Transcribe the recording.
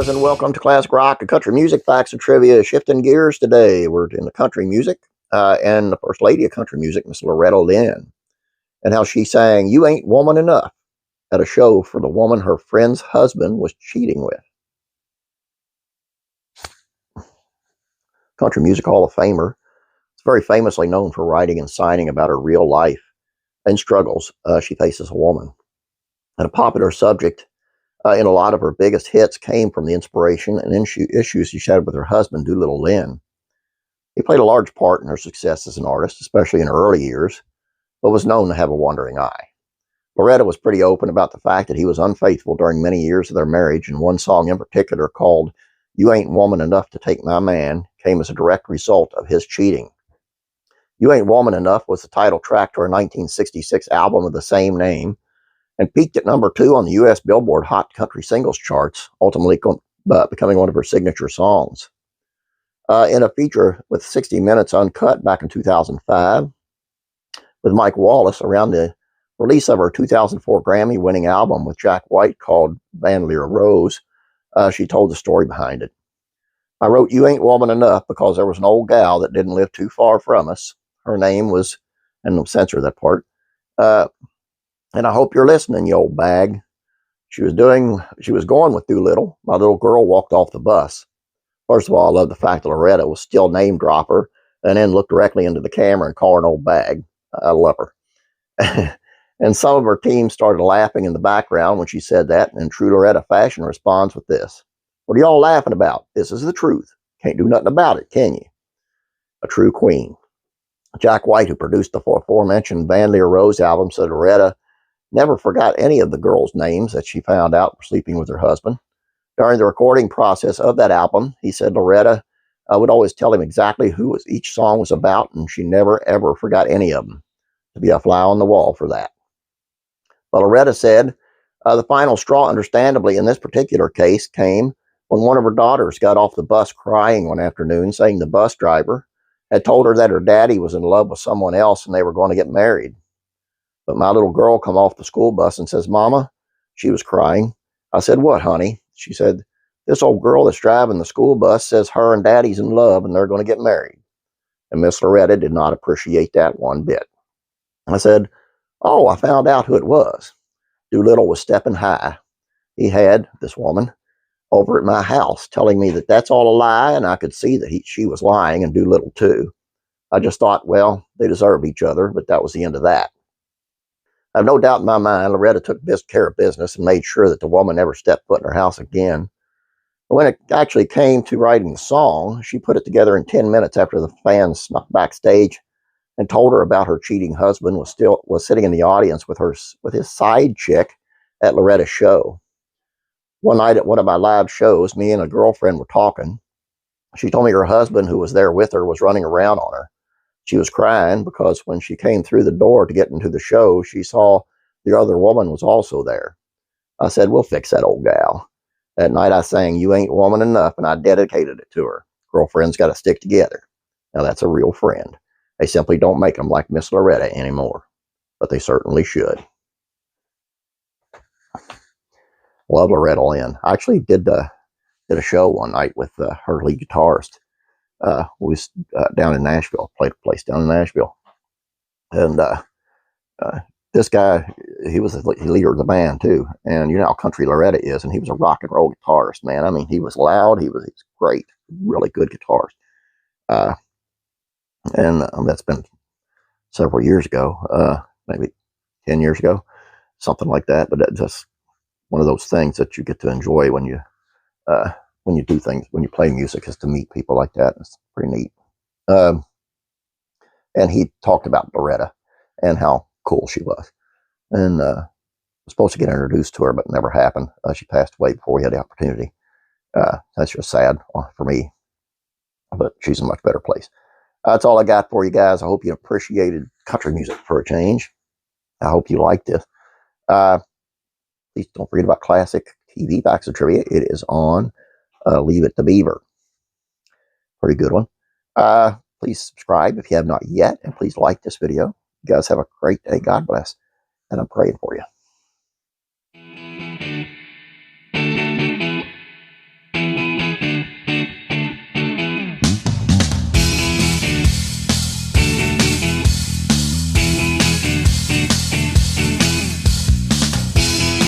guys, and welcome to Classic Rock and Country Music Facts and Trivia. Shifting gears today, we're in the country music, and the first lady of country music, Miss Loretta Lynn, and how she sang "You Ain't Woman Enough" at a show for the woman her friend's husband was cheating with. Country Music Hall of Famer, is very famously known for writing and signing about her real life and struggles she faces as a woman. And a popular subject in a lot of her biggest hits came from the inspiration and issues she shared with her husband, Doolittle Lynn. He played a large part in her success as an artist, especially in her early years, but was known to have a wandering eye. Loretta was pretty open about the fact that he was unfaithful during many years of their marriage, and one song in particular called "You Ain't Woman Enough to Take My Man" came as a direct result of his cheating. "You Ain't Woman Enough" was the title track to her 1966 album of the same name, and peaked at number 2 on the U.S. Billboard Hot Country Singles charts, ultimately becoming one of her signature songs. In a feature with 60 Minutes Uncut back in 2005, with Mike Wallace around the release of her 2004 Grammy-winning album with Jack White called Bandolier Rose, she told the story behind it. "I wrote 'You Ain't Woman Enough' because there was an old gal that didn't live too far from us. Her name was," and I'll censor that part, "and I hope you're listening, you old bag. She was going with Doolittle. My little girl walked off the bus." First of all, I love the fact that Loretta was still name dropper and then looked directly into the camera and called her an old bag. I love her. And some of her team started laughing in the background when she said that, and in true Loretta fashion responds with this: "What are y'all laughing about? This is the truth. Can't do nothing about it, can you?" A true queen. Jack White, who produced the aforementioned Bandolier Rose album, said Loretta never forgot any of the girls' names that she found out were sleeping with her husband. During the recording process of that album, he said Loretta would always tell him exactly who each song was about, and she never, ever forgot any of them. To be a fly on the wall for that. But Loretta said the final straw, understandably, in this particular case, came when one of her daughters got off the bus crying one afternoon, saying the bus driver had told her that her daddy was in love with someone else and they were going to get married. But my little girl come off the school bus and says, "Mama," she was crying. I said, "What, honey?" She said, "This old girl that's driving the school bus says her and daddy's in love and they're going to get married." And Miss Loretta did not appreciate that one bit. I said, "Oh, I found out who it was. Doolittle was stepping high. He had this woman over at my house telling me that that's all a lie, and I could see that she was lying, and Doolittle too. I just thought, well, they deserve each other, but that was the end of that." I have no doubt in my mind Loretta took best care of business and made sure that the woman never stepped foot in her house again. But when it actually came to writing the song, she put it together in 10 minutes after the fans snuck backstage and told her about her cheating husband was sitting in the audience with his side chick at Loretta's show. One night at one of my live shows, me and a girlfriend were talking. She told me her husband, who was there with her, was running around on her. She was crying because when she came through the door to get into the show, she saw the other woman was also there. I said, "We'll fix that old gal." That night I sang "You Ain't Woman Enough," and I dedicated it to her. Girlfriends got to stick together. Now that's a real friend. They simply don't make them like Miss Loretta anymore, but they certainly should. Love Loretta Lynn. I actually did a show one night with her lead guitarist. We was down in Nashville, played a place down in Nashville. And this guy, he was the leader of the band too. And you know how country Loretta is, and he was a rock and roll guitarist, man. I mean, he was loud. He was great, really good guitarist. And that's been several years ago, maybe 10 years ago, something like that. But that's just one of those things that you get to enjoy when you do things, when you play music, is to meet people like that. It's pretty neat. And he talked about Loretta and how cool she was. And was supposed to get introduced to her, but never happened. She passed away before we had the opportunity. That's just sad for me, but she's in a much better place. That's all I got for you guys. I hope you appreciated country music for a change. I hope you liked it. Please don't forget about classic TV facts and trivia. It is on Leave It to Beaver. Pretty good one. Please subscribe if you have not yet, and please like this video. You guys have a great day. God bless, and I'm praying for you.